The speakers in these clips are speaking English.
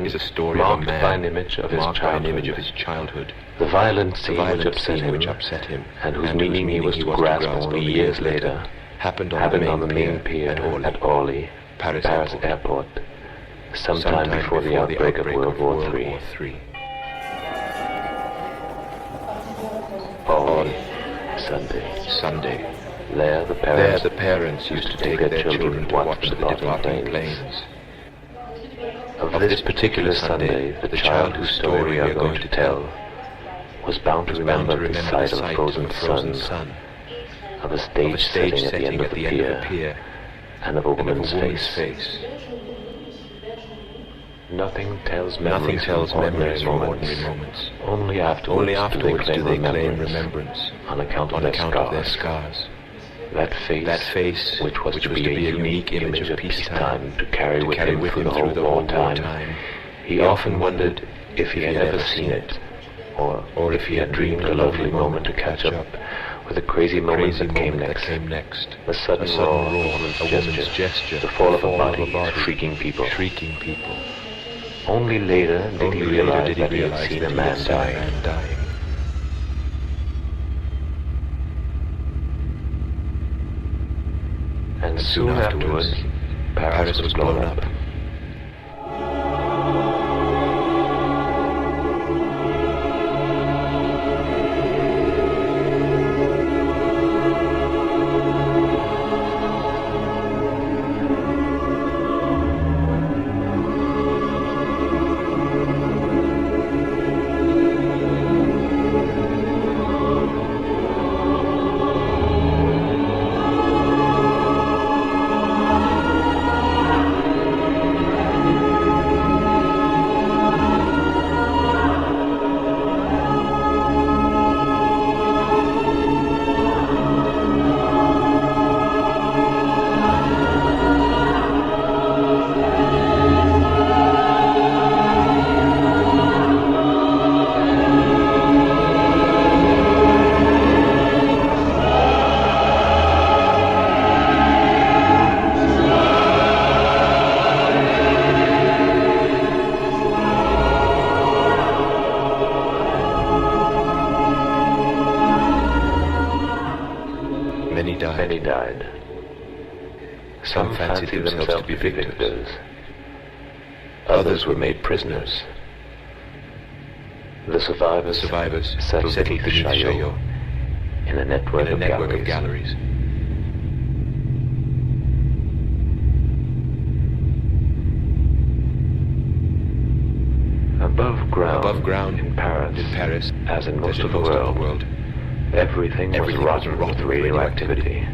is a story of a man by an image of his childhood. The violent scene which upset him, and whose meaning he was to grasp only years later, happened on the main pier at Orly, Paris airport, sometime before the outbreak of World War III. Orly, Sunday. There the parents used to take their children to watch the departing planes. Of this particular Sunday, the child whose story we are going to tell was bound to remember the sight of a frozen sun, of a stage setting at the end of the pier, and of a woman's face. Nothing tells memories from ordinary moments. Only afterwards do they claim remembrance on account of their scars. That face, which was to be a unique image of peacetime to carry with him through the whole wartime, he often wondered if he had ever seen it, or if he had dreamed a lovely moment to catch up with the crazy moment that came next, the sudden roar of a woman's gesture, the fall of a body, shrieking people. Only later did he realize that he had seen a man dying. And soon afterwards, Paris was blown up. Many died. Some fancied themselves to be victors. Others were made prisoners. The survivors settled beneath the Chaillot in a network of galleries. Above ground in Paris, as in most of the world, everything was rotten with radioactivity.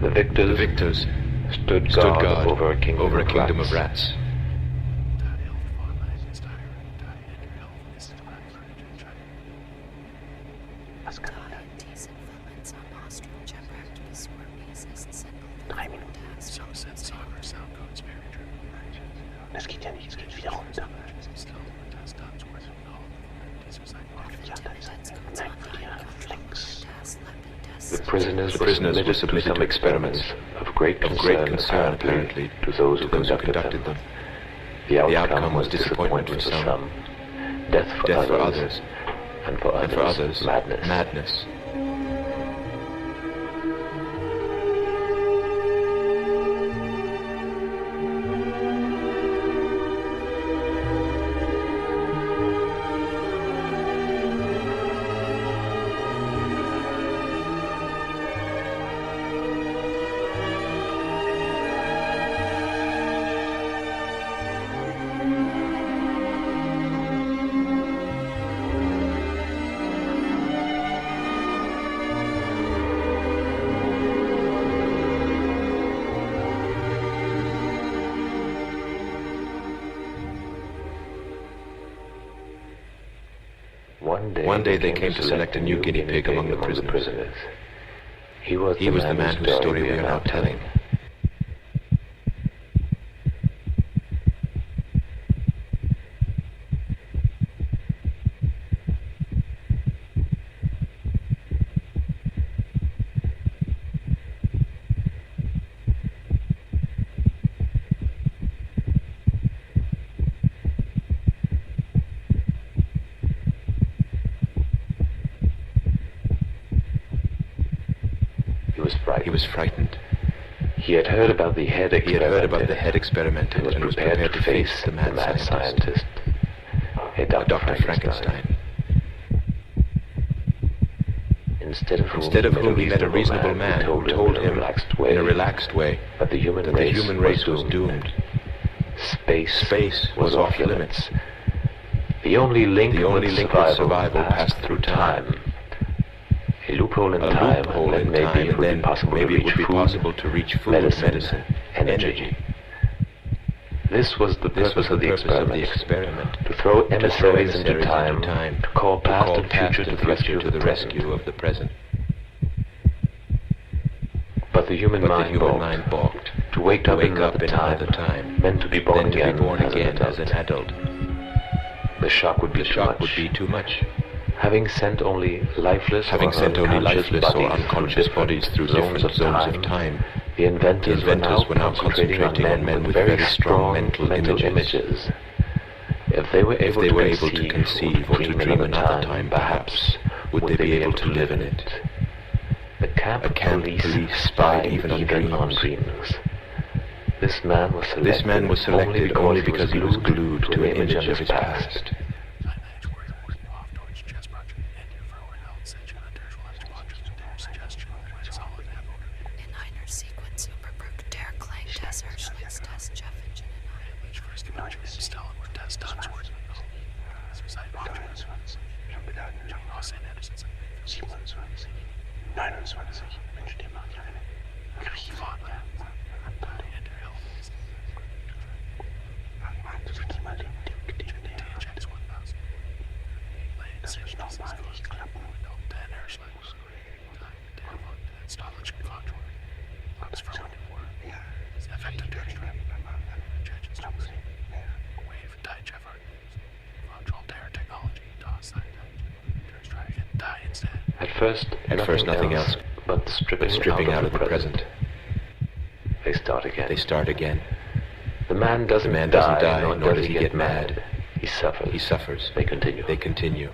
The victors stood guard over a kingdom of rats. The prisoners were submitted to experiments of great concern apparently to those who conducted them. The outcome was disappointment for some, death for others, and for others madness. One day they came to select a new guinea pig among the prisoners. He was the man whose story we are now telling. He was frightened. He had heard about the head experiment and was prepared to face the mad scientist, Dr. Frankenstein. Instead of whom he met a reasonable man who told him in a relaxed way that the human race was doomed. Space was off limits. The only link with survival passed through time. A loophole in time, and maybe it would be possible to reach food, medicine, energy. This was the purpose of the experiment, to throw emissaries into time, to call past and future to the rescue of the present. But the human mind balked. To wake up in another time, meant to be born again as an adult. The shock would be too much. Having sent only lifeless or unconscious bodies through different zones of time, the inventors were now concentrating on men with very strong mental images. If they were able to conceive or to dream another time, perhaps, would they be able to live in it? The camp police spied even on dreams. This man was selected only because he was glued to an image of his past. At first, nothing else but the stripping out of the present. They start again. The man doesn't die, nor does he get mad. He suffers. They continue.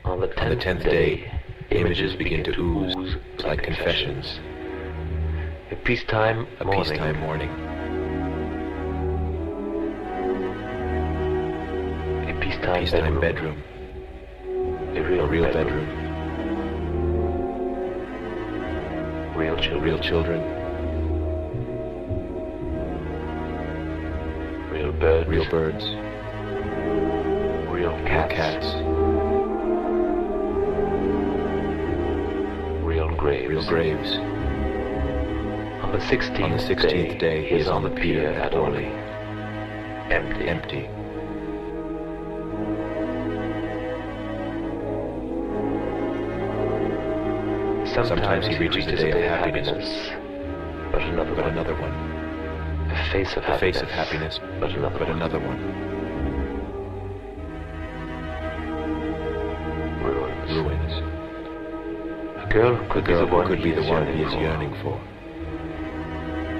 On the 10th day, images begin to ooze like confessions. A peacetime morning. A peacetime bedroom. A real bedroom. Real children. Real birds. Real cats. Real graves. On the 16th day, he is on the pier at Orly. Empty. Sometimes he reaches a day of happiness, but another one. A face of happiness, but another one. Ruins. A girl who could be the one he is yearning for.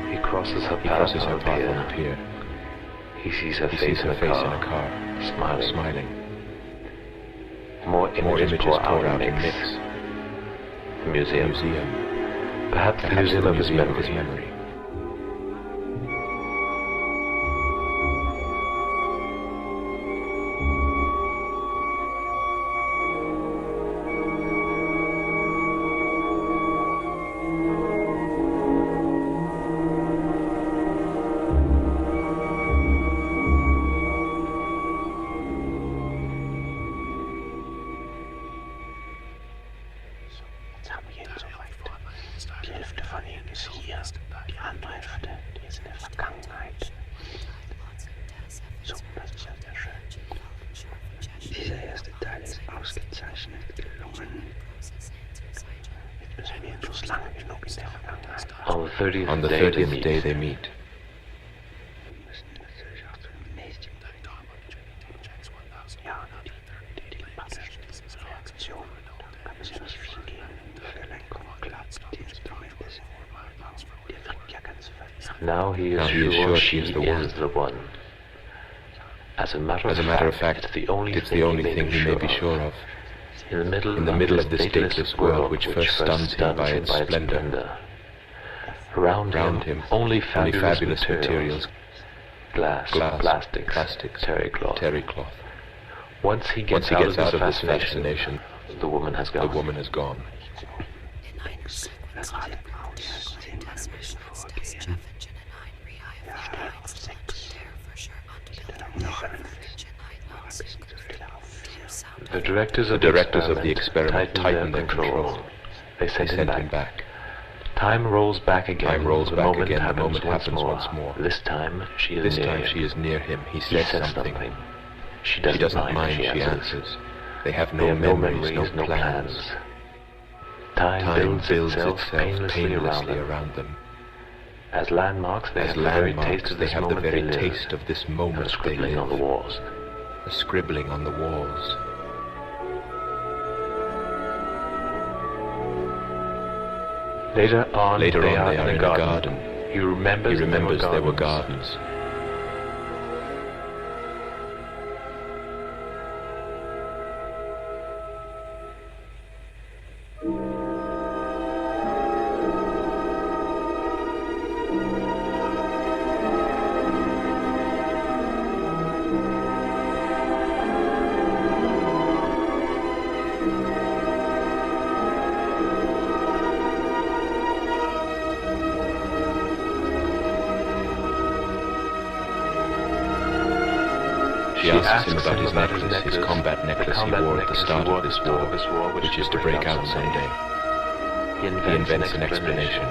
He crosses her path on the pier. He sees her face in a car, smiling. More images pour out in mix. The museum. Perhaps the museum of his memory. On the 30th day they meet. Now he is sure she is the one. As a matter of fact, it's the only thing he may be sure of. In the middle of this dateless world which first stuns him by its splendor. Around him, only fabulous materials, glass, plastics, terry cloth. Once he gets out of this fascination, the woman has gone. The directors of the experiment tighten their control. They send him back. Time rolls back again. The moment happens once more. This time she is near him. He says something. She doesn't mind. She answers. They have no memories, no plans. Time builds itself painlessly around them. As landmarks, they have the very taste of this moment they live. On the walls. A scribbling on the walls. Later on they are in a garden. He remembers there were gardens. She asks him about his necklace, his combat necklace he wore at the start of this war, which is to break out someday. He invents an explanation.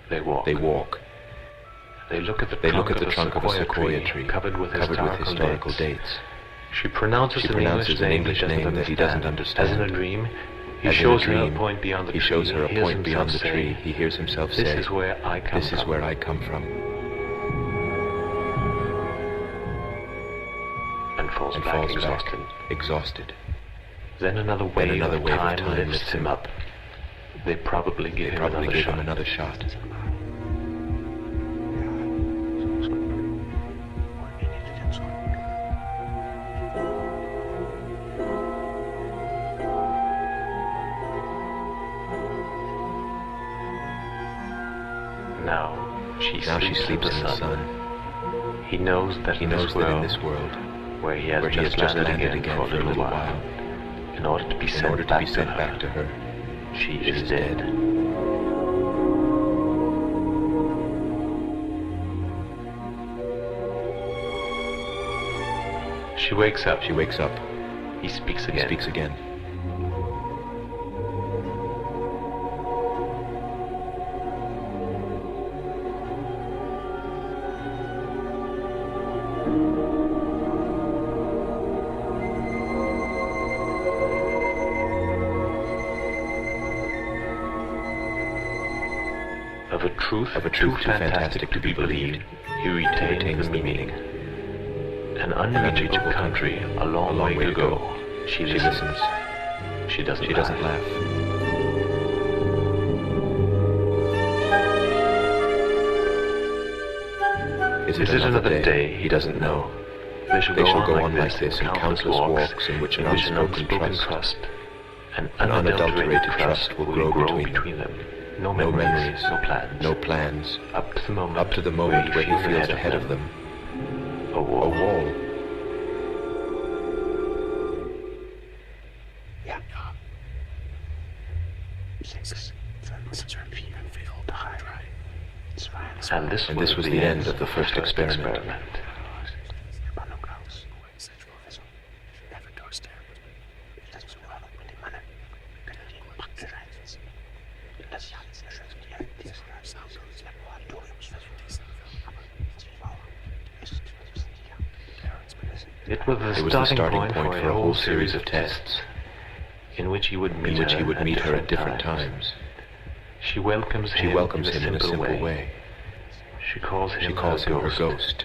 They walk. They look at the trunk of a sequoia tree covered with historical dates. She pronounces an English name that he doesn't understand. As in a dream, he shows her a point beyond the tree. He hears himself say, "This is where I come from." And falls back exhausted. Then another wave of time lifts him up. They probably give him another shot. Now she sleeps in the sun. He knows that in this world, where he has just landed again for a little while, in order to be sent back to her, she is dead. She wakes up. He speaks again. Of a truth too fantastic to be believed, he retains the meaning. An unreachable country, a long way to go. She listens. She doesn't laugh. Is it another day? He doesn't know. They shall go on like this in countless walks in which an unspoken trust, an unadulterated trust will grow between them. No memories, no plans. Up to the moment where he feels ahead of them. A wall. Ja. 6, 5, 4, 3, And this was the end of the first experiment. It was the starting point for a whole series of tests, in which he would meet her at different times. She welcomes him in a simple way. She calls him her ghost.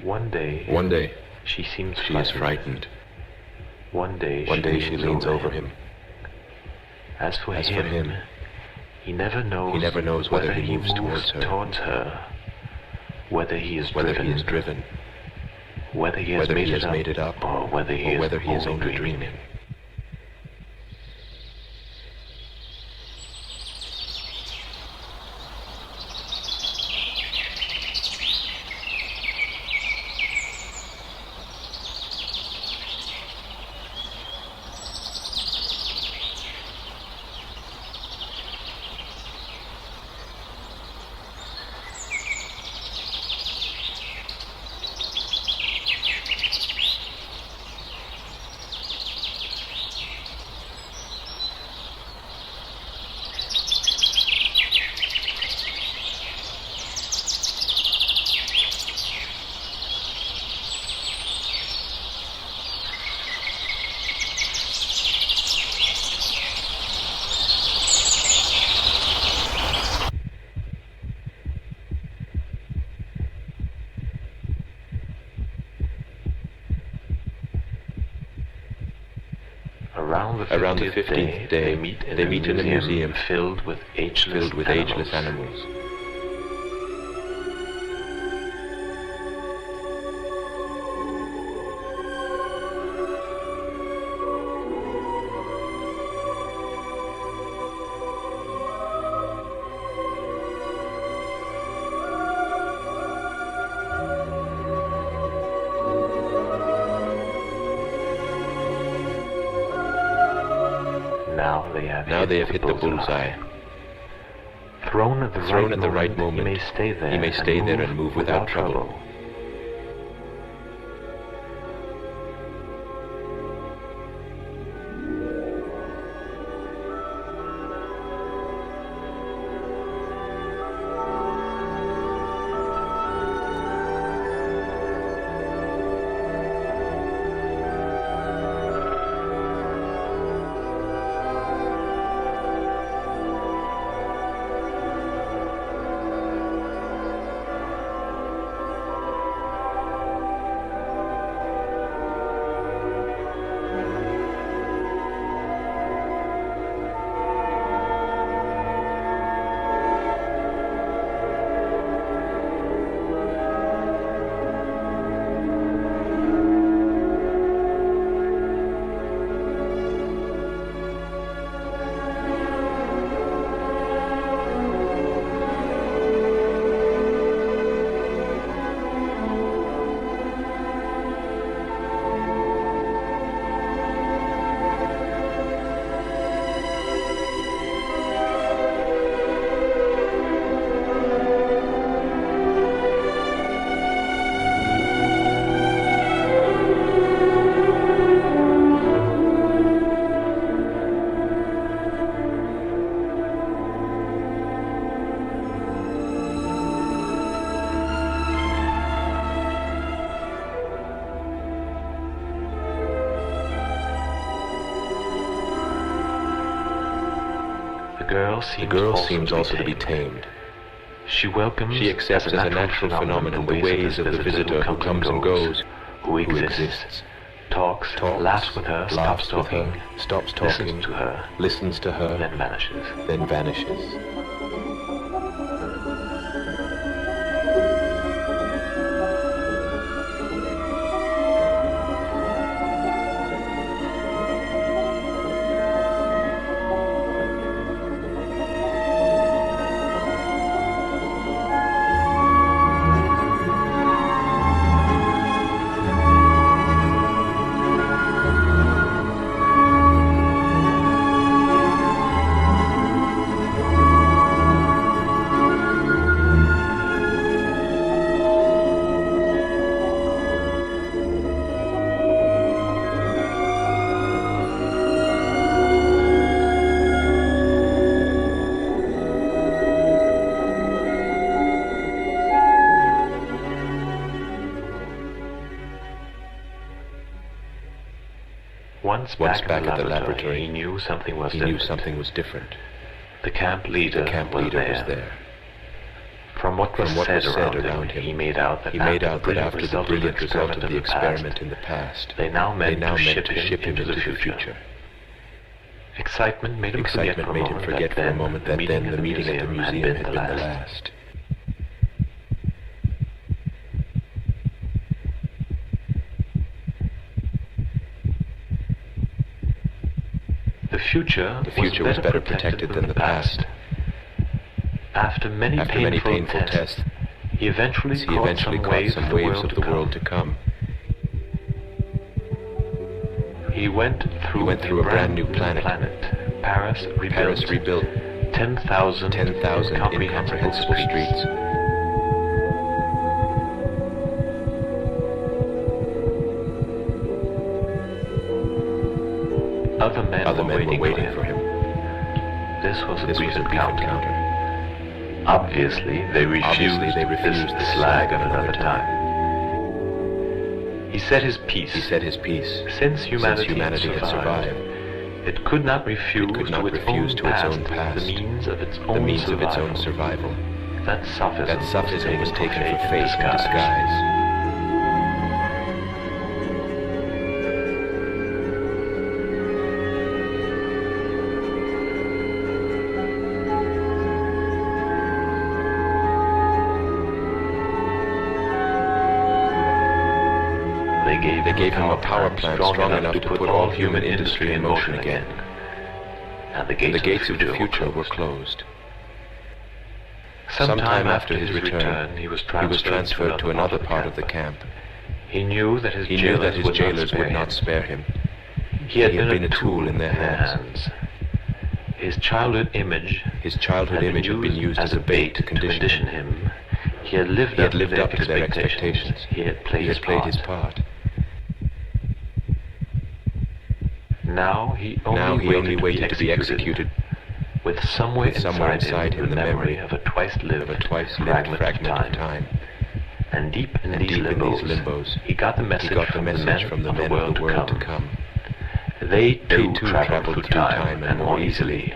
One day, she is frightened. One day she leans over him. As for him, he never knows whether he moves towards her, whether he is driven, whether he has made it up, or whether he is only dreaming. Around the 15th day, they meet in a museum filled with ageless animals. Now they have hit the bullseye. Thrown at the right moment, he may stay there and move without trouble. The girl seems also to be tamed. She accepts as a natural phenomenon the ways of the visitor who comes and goes, who exists, talks, laughs with her, stops talking, listens to her, then vanishes. Once back at the laboratory, he knew something was different. The camp leader was there. From what was said around him, he made out that after the brilliant result of the experiment in the past, they now meant to ship him into the future. Excitement made him forget for a moment that then the meeting at the museum had been the last. The future was better protected than the past. After many painful tests, he eventually caught some waves of the world to come. He went through a brand new planet. Paris rebuilt 10,000 incomprehensible streets. Other men were waiting for him. This was a brief encounter. Obviously, they refused this slag of another time. He said his piece. Since humanity had survived, it could not refuse to its own past the means of its own survival. That sophism was taken for faith in disguise. They gave him a power plant strong enough to put all human industry in motion again. And the gates of the future were closed. Sometime after his return, he was transferred to another part of the camp. He knew that his jailers would not spare him. He had been a tool in their hands. His childhood image had been used as a bait to condition him. He had lived up to their expectations. He had played his part. Now he only waited to be executed, with somewhere inside him the memory of a twice-lived fragment of time. And deep in these limbos, he got the message from the men of the world to come. They too traveled through time and more easily.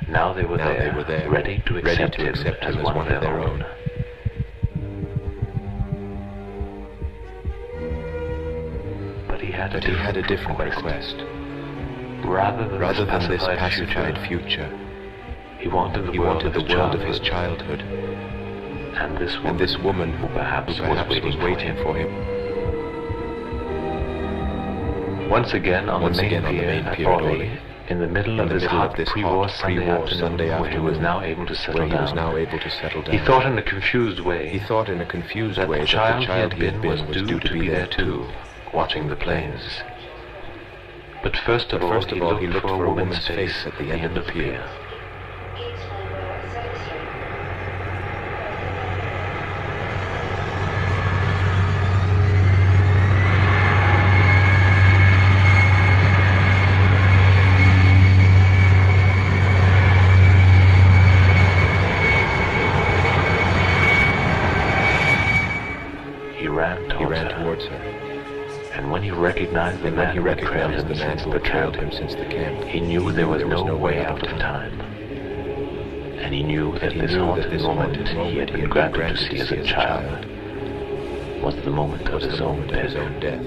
Now they were there, ready to accept him as one of their own. But he had a different request. Rather than this pacified future, he wanted the world of his childhood, and this woman who perhaps was waiting for him. Once again on the main pier at Orly, in the middle of this hot pre-war Sunday afternoon, where he was now able to settle down, he thought in a confused way that the child he had been was due to be there too, watching the planes. But first of all, he looked for a woman's face at the end of the pier. He ran towards her. And when he recognized the man who had trailed him since the camp, he knew there was no way out of time. And he knew that this haunted moment he had been granted to see as a child was the moment of his own death.